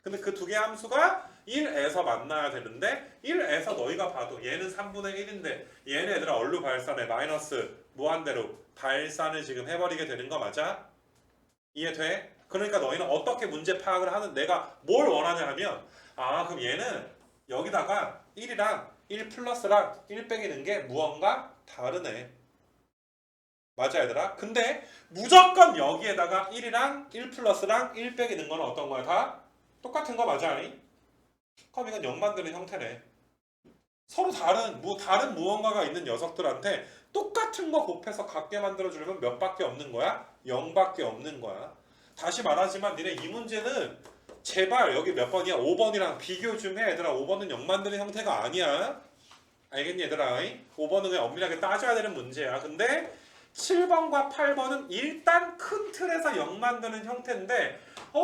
근데 그 두 개의 함수가 1에서 만나야 되는데 1에서 너희가 봐도 얘는 3분의 1인데 얘는 얘들아 얼루 발산에 마이너스 무한대로 발산을 지금 해버리게 되는 거 맞아? 이해돼? 그러니까 너희는 어떻게 문제 파악을 하는 내가 뭘 원하냐 하면 그럼 얘는 여기다가 1이랑 1 플러스랑 1 빼기는 게 무언가 다르네. 맞아 얘들아? 근데 무조건 여기에다가 1이랑 1 플러스랑 1 빼기는 건 어떤 거야? 다 똑같은 거 맞아? 그럼 이건 0 만드는 형태네. 서로 다른 무언가가 있는 녀석들한테 똑같은 거 곱해서 같게 만들어주려면 몇 밖에 없는 거야? 0밖에 없는 거야. 다시 말하지만 니네 이 문제는 제발 여기 몇 번이야? 5번이랑 비교 좀 해 얘들아. 5번은 0 만드는 형태가 아니야. 알겠니 얘들아? 5번은 그냥 엄밀하게 따져야 되는 문제야. 근데 7번과 8번은 일단 큰 틀에서 0 만드는 형태인데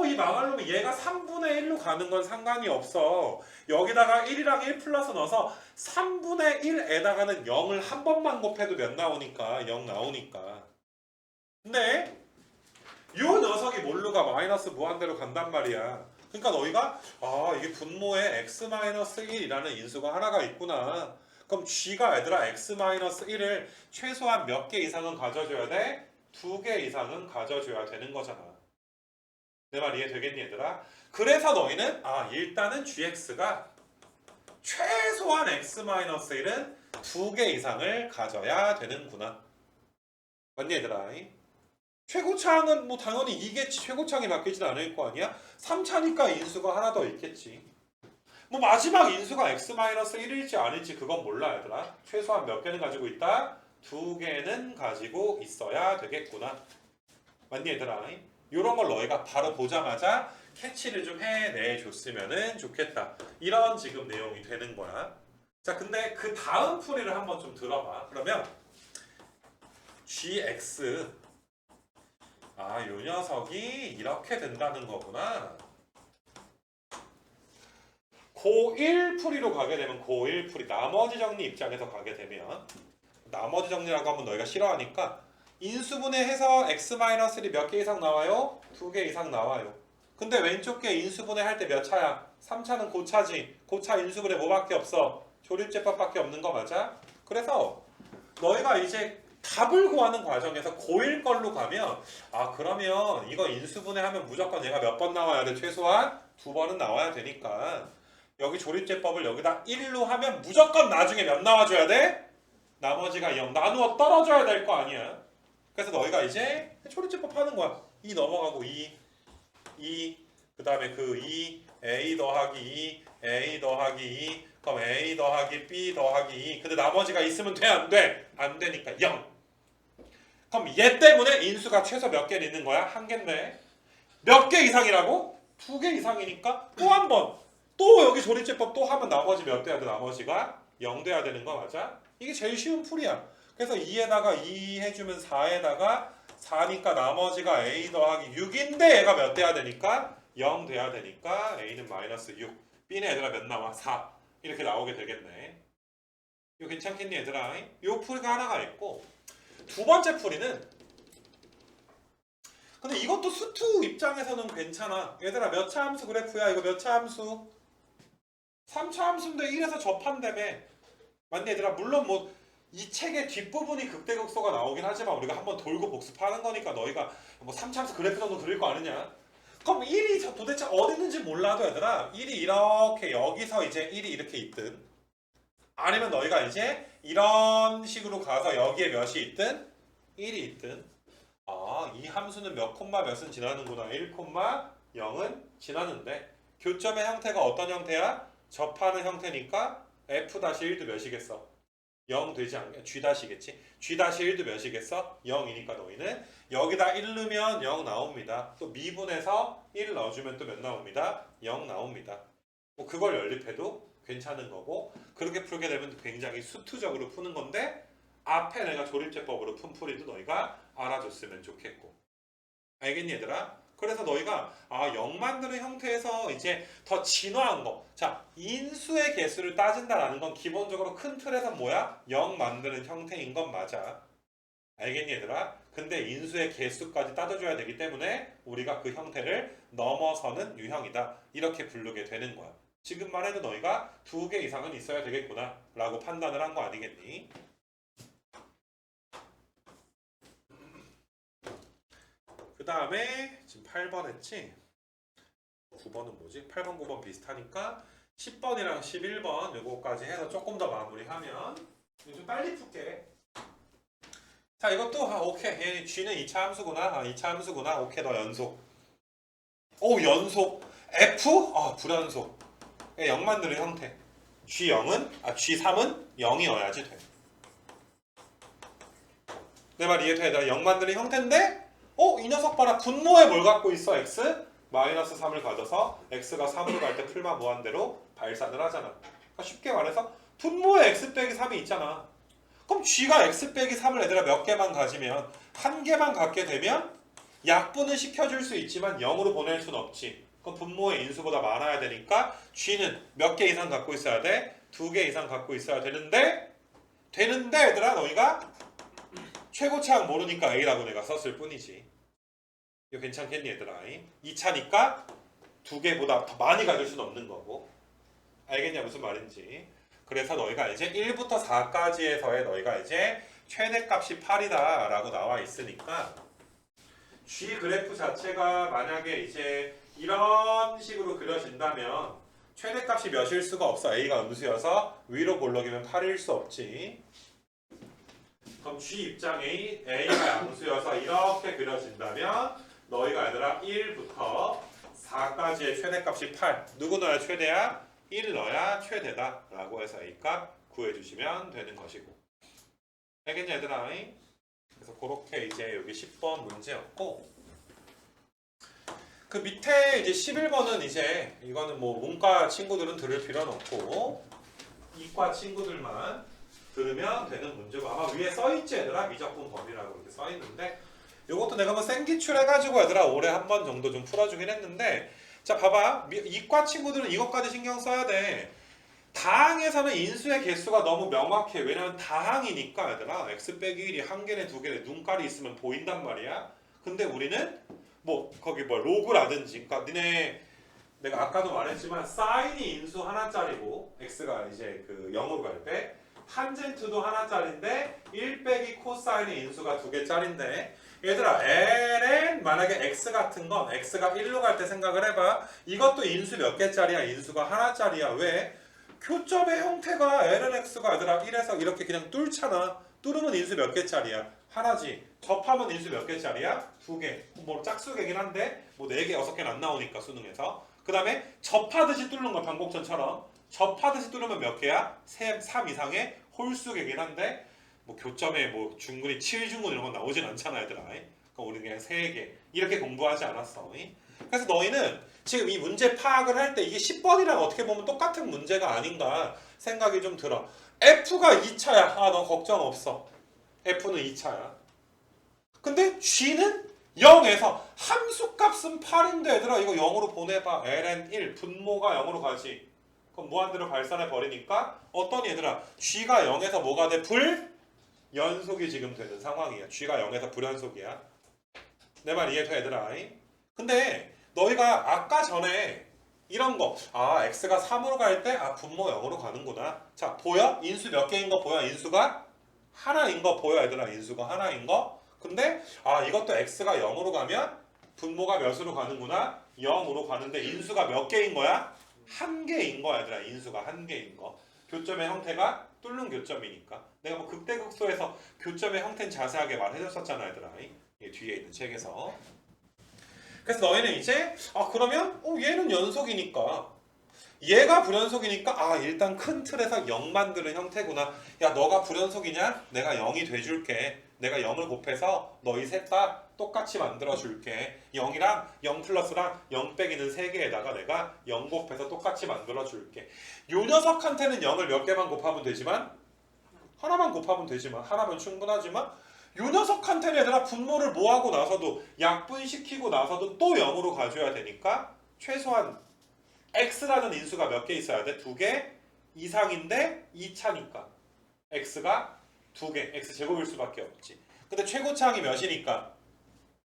이 망할 놈이 얘가 3분의 1로 가는 건 상관이 없어. 여기다가 1이랑 1 플러스 넣어서 3분의 1에다가는 0을 한 번만 곱해도 몇 나오니까 0 나오니까. 근데 요 녀석이 뭘로 가? 마이너스 무한대로 간단 말이야. 그러니까 너희가 이게 분모에 x-1이라는 인수가 하나가 있구나. 그럼 g가 얘들아 x-1을 최소한 몇 개 이상은 가져줘야 돼? 2개 이상은 가져줘야 되는 거잖아. 내 말 이해되겠니 얘들아? 그래서 너희는 일단은 gx가 최소한 x-1은 2개 이상을 가져야 되는구나. 맞니 얘들아? 최고차항은 뭐 당연히 이게 최고차항이 바뀌진 않을 거 아니야? 3차니까 인수가 하나 더 있겠지. 뭐 마지막 인수가 x-1일지 아닐지 그건 몰라 얘들아. 최소한 몇 개는 가지고 있다? 2개는 가지고 있어야 되겠구나. 맞니 얘들아? 이런 걸 너희가 바로 보자마자 캐치를 좀 해내줬으면 좋겠다. 이런 지금 내용이 되는 거야. 자, 근데 그 다음 풀이를 한번 좀 들어봐. 그러면 gx 요 녀석이 이렇게 된다는 거구나. 고1 풀이로 가게 되면 고1 풀이 나머지 정리 입장에서 가게 되면 나머지 정리라고 하면 너희가 싫어하니까 인수분해해서 x-1이 몇 개 이상 나와요? 2개 이상 나와요. 근데 왼쪽 게 인수분해 할 때 몇 차야? 3차는 고차지. 고차 인수분해 뭐밖에 없어? 조립제법밖에 없는 거 맞아? 그래서 너희가 이제 답을 구하는 과정에서 고1 걸로 가면 그러면 이거 인수분해하면 무조건 얘가 몇 번 나와야 돼? 최소한 2번은 나와야 되니까 여기 조립제법을 여기다 1로 하면 무조건 나중에 몇 나와줘야 돼? 나머지가 0 나누어 떨어져야 될 거 아니야. 그래서 너희가 이제 조립제법 하는 거야. 2 넘어가고 2 그 다음에 그 2 a 더하기 2 a 더하기 2 그럼 a 더하기 b 더하기 2 근데 나머지가 있으면 돼? 안 돼? 안 되니까 0. 그럼 얘 때문에 인수가 최소 몇 개 있는 거야? 한 개인데 몇 개 이상이라고? 2개 이상이니까 또 한 번 또 여기 조립제법 또 하면 나머지 몇 돼야 돼? 나머지가 0 돼야 되는 거 맞아? 이게 제일 쉬운 풀이야. 그래서 2에다가 2 해주면 4에다가 4니까 나머지가 a 더하기 6인데 얘가 몇 돼야 되니까? 0 돼야 되니까 a는 마이너스 6 b는 얘들아 몇 나와? 4 이렇게 나오게 되겠네. 이거 괜찮겠니 얘들아? 이 풀이가 하나가 있고 두 번째 풀이는 근데 이것도 수투 입장에서는 괜찮아. 얘들아 몇 차 함수 그래프야? 이거 몇 차 함수? 3차 함수인데 1에서 접한다며. 맞니 얘들아? 물론 뭐 이 책의 뒷부분이 극대극소가 나오긴 하지만 우리가 한번 돌고 복습하는 거니까 너희가 뭐 3차 함수 그래프 정도 그릴 거 아니냐? 그럼 1이 도대체 어디 있는지 몰라도 얘들아 1이 이렇게 여기서 이제 1이 이렇게 있든 아니면 너희가 이제 이런 식으로 가서 여기에 몇이 있든 1이 있든 이 함수는 몇 콤마 몇은 지나는구나 1 콤마 0은 지나는데 교점의 형태가 어떤 형태야? 접하는 형태니까 f-1도 몇이겠어? 0 되지 않게 g-겠지? g-1도 몇이겠어? 0이니까 너희는 여기다 1 넣으면 0 나옵니다. 또 미분해서 1 넣어주면 또 몇 나옵니다? 0 나옵니다. 뭐 그걸 연립해도 괜찮은 거고 그렇게 풀게 되면 굉장히 수투적으로 푸는 건데 앞에 내가 조립제법으로 푼 풀이도 너희가 알아줬으면 좋겠고 알겠니 얘들아? 그래서 너희가 0 만드는 형태에서 이제 더 진화한 거 자 인수의 개수를 따진다라는 건 기본적으로 큰 틀에서 뭐야? 0 만드는 형태인 건 맞아 알겠니 얘들아? 근데 인수의 개수까지 따져줘야 되기 때문에 우리가 그 형태를 넘어서는 유형이다 이렇게 부르게 되는 거야 지금만 해도 너희가 2개 이상은 있어야 되겠구나 라고 판단을 한 거 아니겠니? 그 다음에 지금 8번 했지? 9번은 뭐지? 8번, 9번 비슷하니까 10번이랑 11번 요거까지 해서 조금 더 마무리하면 좀 빨리 풀게. 자 이것도 오케이 G는 2차 함수구나 2차 함수구나 오케이 너 연속 연속 F? 불연속 0 만드는 형태 G3은 0이어야지 돼. 내 말 이해돼? 0 만드는 형태인데 이 녀석 봐라 분모에 뭘 갖고 있어 x? 마이너스 3을 가져서 x가 3으로 갈 때 풀만 무한대로 발산을 하잖아. 그러니까 쉽게 말해서 분모에 x 빼기 3이 있잖아. 그럼 g가 x 빼기 3을 얘들아 몇 개만 가지면 한 개만 갖게 되면 약분은 시켜줄 수 있지만 0으로 보낼 수는 없지. 그럼 분모의 인수보다 많아야 되니까 g는 몇 개 이상 갖고 있어야 돼? 2개 이상 갖고 있어야 되는데 얘들아 너희가 최고차항 모르니까 A라고 내가 썼을 뿐이지. 이거 괜찮겠니 얘들아? 2차니까 두 개보다 더 많이 가질 수는 없는 거고. 알겠냐 무슨 말인지. 그래서 너희가 이제 1부터 4까지에서의 너희가 이제 최대값이 8이다 라고 나와 있으니까 G 그래프 자체가 만약에 이제 이런 식으로 그려진다면 최대값이 몇일 수가 없어. A가 음수여서 위로 볼록이면 8일 수 없지. 그럼 G 입장에 A가 양수여서 이렇게 그려진다면 너희가 얘들아 1부터 4까지의 최대값이 8. 누구 넣어야 최대야? 1 넣어야 최대다 라고 해서 A값 구해주시면 되는 것이고. 알겠냐 얘들아? 그래서 그렇게 이제 여기 10번 문제였고, 그 밑에 이제 11번은 이제 이거는 뭐 문과 친구들은 들을 필요는 없고 이과 친구들만 들으면 되는 문제고, 아마 위에 써있지 얘들아? 미적분 범위라고 이렇게 써있는데 이것도 내가 뭐 생기출 해가지고 얘들아 올해 한 번 정도 좀 풀어주긴 했는데, 자 봐봐, 이과 친구들은 이것까지 신경 써야 돼. 다항에서는 인수의 개수가 너무 명확해. 왜냐면 다항이니까 얘들아 x 빼기 1이 한 개네 두 개네 눈깔이 있으면 보인단 말이야. 근데 우리는 뭐 거기 뭐 로그라든지, 그러니까 니네 내가 아까도 말했지만 사인이 인수 하나짜리고 x가 이제 그 0으로 갈 때 탄젠트도 하나짜리인데 1 빼기 코사인의 인수가 두 개짜리인데, 얘들아 ln 만약에 x 같은 건 x가 1로 갈 때 생각을 해봐. 이것도 인수 몇 개짜리야? 인수가 하나짜리야. 왜? 교점의 형태가 ln x가 얘들아 1에서 이렇게 그냥 뚫잖아. 뚫으면 인수 몇 개짜리야? 하나지. 접하면 인수 몇 개짜리야? 두 개. 뭐 짝수개긴 한데 뭐 4개, 6개는 안 나오니까 수능에서. 그 다음에 접하듯이 뚫는 거 방곡전처럼 접하듯이 뚫으면 몇 개야? 3 이상의 홀수개긴 한데 뭐 교점에 뭐 중근이 7중근 이런 건 나오진 않잖아 얘들아. 그러니까 우리 그냥 3개 이렇게 공부하지 않았어. 그래서 너희는 지금 이 문제 파악을 할 때 이게 10번이랑 어떻게 보면 똑같은 문제가 아닌가 생각이 좀 들어. F가 2차야. 아, 너 걱정 없어. F는 2차야. 근데 G는 0에서 함수값은 8인데 얘들아 이거 0으로 보내봐. ln 1 분모가 0으로 가지. 그럼 무한대로 발산해 버리니까 어떤 얘들아 G가 0에서 뭐가 돼? 불연속이 지금 되는 상황이야. G가 0에서 불연속이야. 내 말 이해돼 얘들아? 근데 너희가 아까 전에 이런 거, 아 x가 3으로 갈 때 아 분모 0으로 가는구나. 자 보여? 인수 몇 개인 거 보여? 인수가 하나인 거 보여 얘들아? 인수가 하나인 거? 근데 아 이것도 x가 0으로 가면 분모가 몇으로 가는구나? 0으로 가는데 인수가 몇 개인 거야? 한 개인 거야 얘들아. 인수가 한 개인 거. 교점의 형태가 뚫는 교점이니까. 내가 뭐 극대극소에서 교점의 형태는 자세하게 말해줬었잖아 얘들아. 이 뒤에 있는 책에서. 그래서 너희는 이제 그러면 얘는 연속이니까 얘가 불연속이니까 아 일단 큰 틀에서 0 만드는 형태구나. 야 너가 불연속이냐? 내가 0이 돼줄게. 내가 0을 곱해서 너희 셋 다 똑같이 만들어줄게. 0이랑 0 플러스랑 0 빼기는 3개에다가 내가 0 곱해서 똑같이 만들어줄게. 요 녀석한테는 0을 몇 개만 곱하면 되지만 하나만 곱하면 되지만 하나면 충분하지만 요 녀석한테는 얘들아 분모를 뭐하고 나서도 약분시키고 나서도 또 0으로 가져야 되니까 최소한 x라는 인수가 몇 개 있어야 돼? 2개 이상인데 2차니까 x가 2개, x제곱일 수밖에 없지. 근데 최고차항이 몇이니까?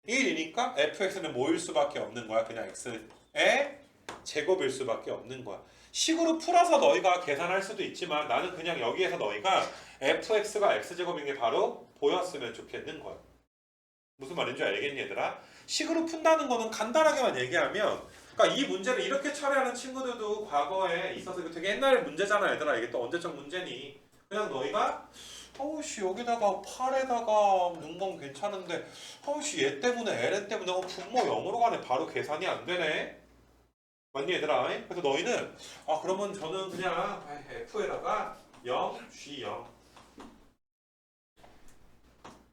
1이니까 fx는 뭐일 수밖에 없는 거야? 그냥 x의 제곱일 수밖에 없는 거야. 식으로 풀어서 너희가 계산할 수도 있지만 나는 그냥 여기에서 너희가 fx가 x제곱인 게 바로 보였으면 좋겠는 거야. 무슨 말인지 알겠니 얘들아? 식으로 푼다는 거는 간단하게만 얘기하면, 그러니까 이 문제를 이렇게 처리하는 친구들도 과거에 있어서 이거 되게 옛날 문제잖아 얘들아. 이게 또 언제적 문제니? 그냥 너희가 어우씨 여기다가 8에다가 넣은 건 괜찮은데 어우씨 얘 때문에 ln 때문에 분모 0으로 가네. 바로 계산이 안 되네. 맞니 얘들아? 그래서 너희는 그러면 저는 그냥 f에다가 0, g0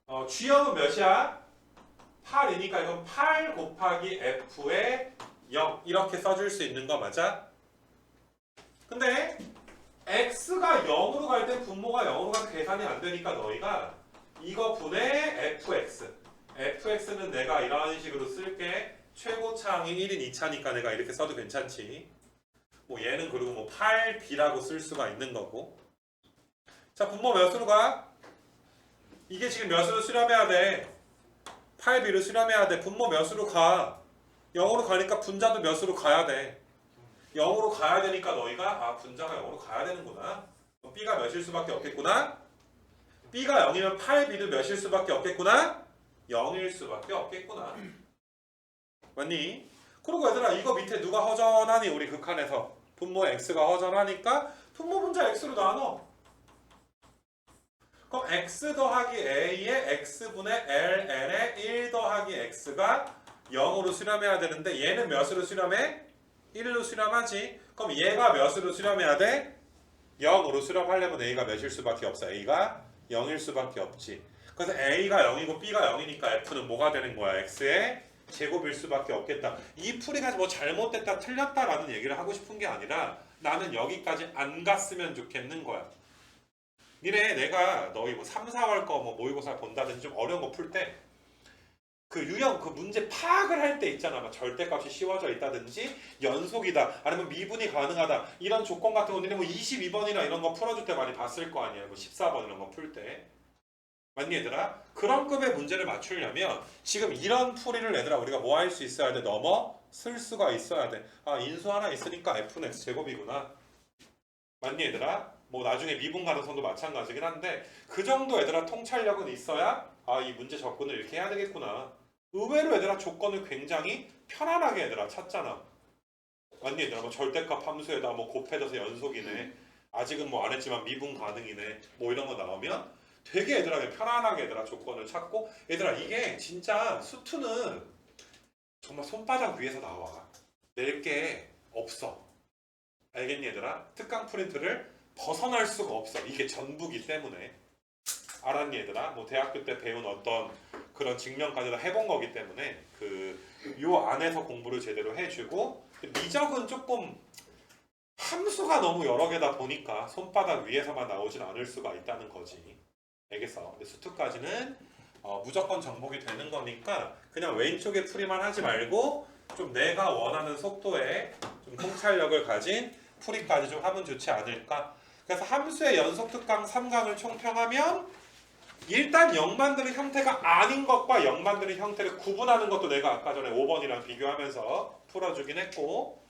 g0은 몇이야? 8이니까 이건 8 곱하기 f의 0 이렇게 써줄 수 있는 거 맞아? 근데 x가 0으로 갈 때 분모가 0으로 가서 계산이 안 되니까 너희가 이거 분의 fx는 내가 이런 식으로 쓸게. 최고차항이 1인 2차니까 내가 이렇게 써도 괜찮지. 뭐 얘는 그리고 뭐 8b라고 쓸 수가 있는 거고. 자 분모 몇으로 가? 이게 지금 몇으로 수렴해야 돼? 8b로 수렴해야 돼. 분모 몇으로 가? 0으로 가니까 분자도 몇으로 가야 돼. 0으로 가야 되니까 너희가 분자가 0으로 가야 되는구나. 그럼 B가 몇일 수밖에 없겠구나. B가 0이면 8B도 몇일 수밖에 없겠구나. 0일 수밖에 없겠구나. 맞니? 그리고 얘들아 이거 밑에 누가 허전하니 우리 극한에서 분모 X가 허전하니까 분모 분자 X로 나눠. 그럼 X 더하기 A에 X분의 LN에 1 더하기 X가 0으로 수렴해야 되는데 얘는 몇으로 수렴해? 1로 수렴하지. 그럼 얘가 몇으로 수렴해야 돼? 0으로 수렴하려면 A가 몇일 수밖에 없어. A가 0일 수밖에 없지. 그래서 A가 0이고 B가 0이니까 F는 뭐가 되는 거야? X의 제곱일 수밖에 없겠다. 이 풀이가 뭐 잘못됐다 틀렸다라는 얘기를 하고 싶은 게 아니라 나는 여기까지 안 갔으면 좋겠는 거야. 니네 내가 너희 뭐 3, 4월 거 뭐 모의고사 본다든지 좀 어려운 거 풀 때 그 유형 그 문제 파악을 할 때 있잖아. 막 절대값이 씌워져 있다든지 연속이다 아니면 미분이 가능하다 이런 조건 같은 거 니네 뭐 22번이나 이런 거 풀어줄 때 많이 봤을 거 아니야. 뭐 14번 이런 거 풀 때. 맞니 얘들아? 그런 급의 문제를 맞추려면 지금 이런 풀이를 얘들아 우리가 뭐 할 수 있어야 돼? 넘어 쓸 수가 있어야 돼. 인수 하나 있으니까 F는 X제곱이구나. 맞니 얘들아? 뭐 나중에 미분 가능성도 마찬가지긴 한데 그 정도 얘들아 통찰력은 있어야 이 문제 접근을 이렇게 해야 되겠구나. 의외로 얘들아 조건을 굉장히 편안하게 얘들아 찾잖아. 맞니 얘들아? 뭐 절대값 함수에다 뭐 곱해져서 연속이네. 아직은 뭐 안 했지만 미분 가능이네. 뭐 이런 거 나오면 되게 얘들아 편안하게 얘들아 조건을 찾고 얘들아 이게 진짜 수투는 정말 손바닥 위에서 나와. 낼 게 없어. 알겠니 얘들아? 특강 프린트를 벗어날 수가 없어. 이게 전부기 때문에. 알았니 얘들아? 뭐 대학교 때 배운 어떤 그런 직면까지 다 해본 거기 때문에 요 안에서 공부를 제대로 해주고 미적은 조금 함수가 너무 여러 개다 보니까 손바닥 위에서만 나오진 않을 수가 있다는 거지. 알겠어? 근데 수투까지는 무조건 정복이 되는 거니까 그냥 왼쪽에 풀이만 하지 말고 좀 내가 원하는 속도에 좀 통찰력을 가진 풀이까지 좀 하면 좋지 않을까. 그래서 함수의 연속 특강 3강을 총평하면 일단 0 만드는 형태가 아닌 것과 0 만드는 형태를 구분하는 것도 내가 아까 전에 5번이랑 비교하면서 풀어주긴 했고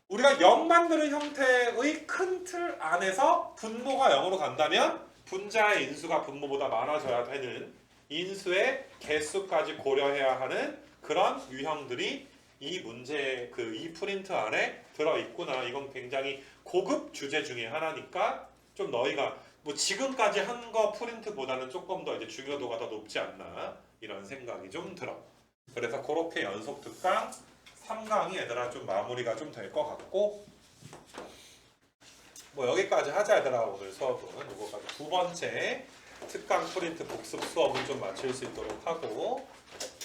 우리가 0 만드는 형태의 큰 틀 안에서 분모가 0으로 간다면 분자의 인수가 분모보다 많아져야 되는 인수의 개수까지 고려해야 하는 그런 유형들이 이 문제 이 프린트 안에 들어있구나. 이건 굉장히 고급 주제 중에 하나니까 좀 너희가 뭐 지금까지 한 거 프린트보다는 조금 더 이제 중요도가 더 높지 않나 이런 생각이 좀 들어. 그래서 그렇게 연속 특강 3강이 얘들아 좀 마무리가 좀 될 것 같고 뭐 여기까지 하자 얘들아. 오늘 수업은 이거까지 두 번째 특강 프린트 복습 수업은 좀 마칠 수 있도록 하고